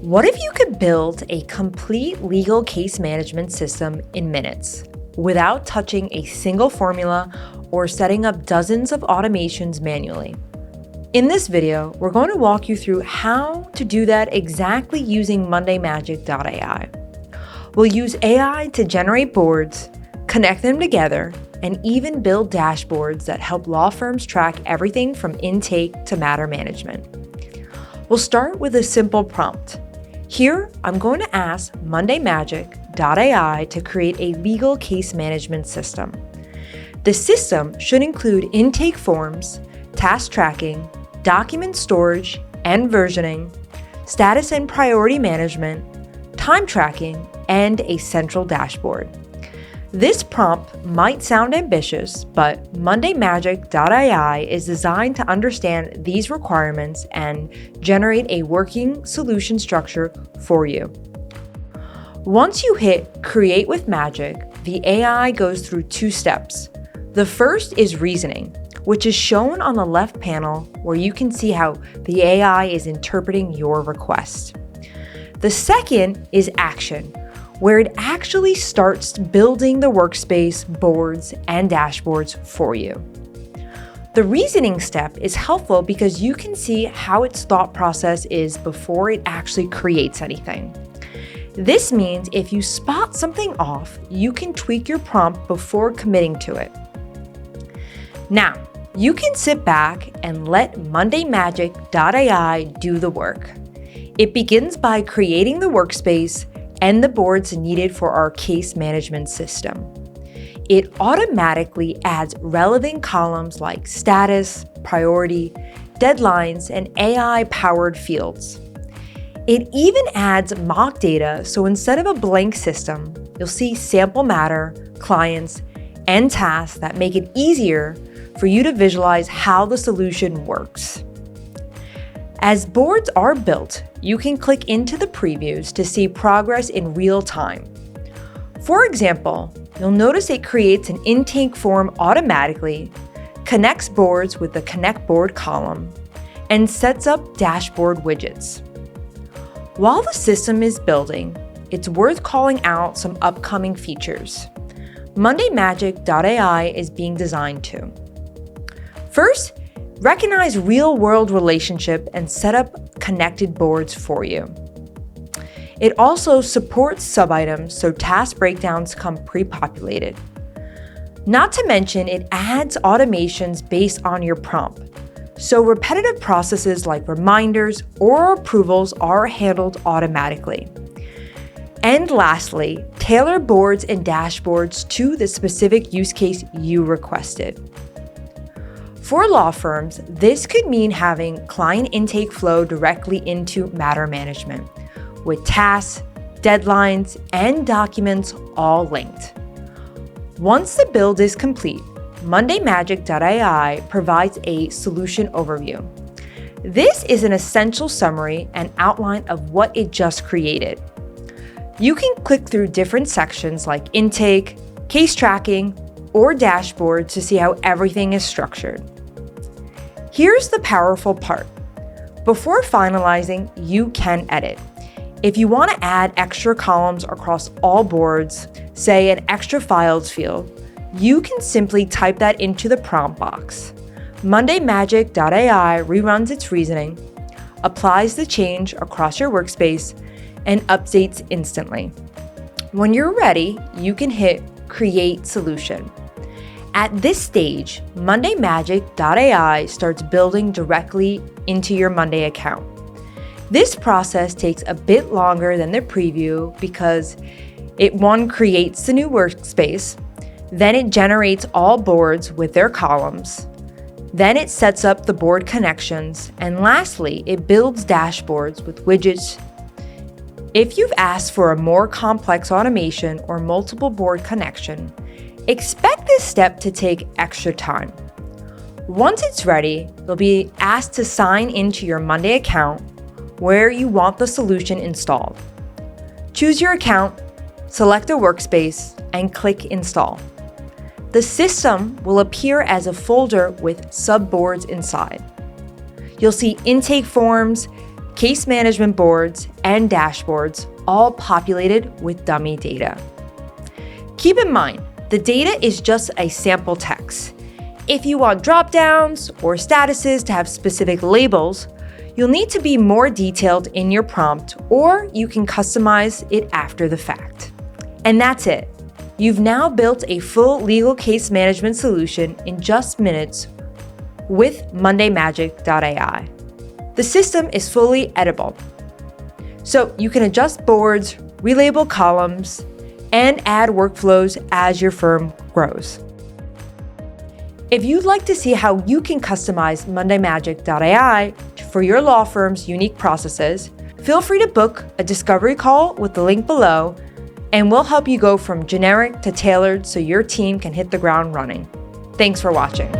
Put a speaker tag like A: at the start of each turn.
A: What if you could build a complete legal case management system in minutes without touching a single formula or setting up dozens of automations manually? In this video, we're going to walk you through how to do that exactly using mondaymagic.ai. We'll use AI to generate boards, connect them together, and even build dashboards that help law firms track everything from intake to matter management. We'll start with a simple prompt. Here, I'm going to ask mondaymagic.ai to create a legal case management system. The system should include intake forms, task tracking, document storage and versioning, status and priority management, time tracking, and a central dashboard. This prompt might sound ambitious, but mondaymagic.ai is designed to understand these requirements and generate a working solution structure for you. Once you hit Create with Magic, the AI goes through two steps. The first is reasoning, which is shown on the left panel where you can see how the AI is interpreting your request. The second is action, where it actually starts building the workspace, boards, and dashboards for you. The reasoning step is helpful because you can see how its thought process is before it actually creates anything. This means if you spot something off, you can tweak your prompt before committing to it. Now, you can sit back and let mondaymagic.ai do the work. It begins by creating the workspace and the boards needed for our case management system. It automatically adds relevant columns like status, priority, deadlines, and AI-powered fields. It even adds mock data, so instead of a blank system, you'll see sample matter, clients, and tasks that make it easier for you to visualize how the solution works. As boards are built, you can click into the previews to see progress in real time. For example, you'll notice it creates an intake form automatically, connects boards with the Connect Board column, and sets up dashboard widgets. While the system is building, it's worth calling out some upcoming features mondaymagic.ai is being designed to. First, recognize real-world relationship and set up connected boards for you. It also supports sub-items so task breakdowns come pre-populated. Not to mention, it adds automations based on your prompt, so repetitive processes like reminders or approvals are handled automatically. And lastly, tailor boards and dashboards to the specific use case you requested. For law firms, this could mean having client intake flow directly into matter management, with tasks, deadlines, and documents all linked. Once the build is complete, mondaymagic.ai provides a solution overview. This is an essential summary and outline of what it just created. You can click through different sections like intake, case tracking, or dashboard to see how everything is structured. Here's the powerful part. Before finalizing, you can edit. If you want to add extra columns across all boards, say an extra files field, you can simply type that into the prompt box. mondaymagic.ai reruns its reasoning, applies the change across your workspace, and updates instantly. When you're ready, you can hit Create Solution. At this stage, mondaymagic.ai starts building directly into your Monday account. This process takes a bit longer than the preview because it creates the new workspace, then it generates all boards with their columns, then it sets up the board connections, and lastly, it builds dashboards with widgets. If you've asked for a more complex automation or multiple board connection, expect this step to take extra time. Once it's ready, you'll be asked to sign into your Monday account where you want the solution installed. Choose your account, select a workspace, and click Install. The system will appear as a folder with subboards inside. You'll see intake forms, case management boards, and dashboards, all populated with dummy data. Keep in mind, the data is just a sample text. If you want dropdowns or statuses to have specific labels, you'll need to be more detailed in your prompt, or you can customize it after the fact. And that's it. You've now built a full legal case management solution in just minutes with mondaymagic.ai. The system is fully editable, so you can adjust boards, relabel columns, and add workflows as your firm grows. If you'd like to see how you can customize mondaymagic.ai for your law firm's unique processes, feel free to book a discovery call with the link below, and we'll help you go from generic to tailored so your team can hit the ground running. Thanks for watching.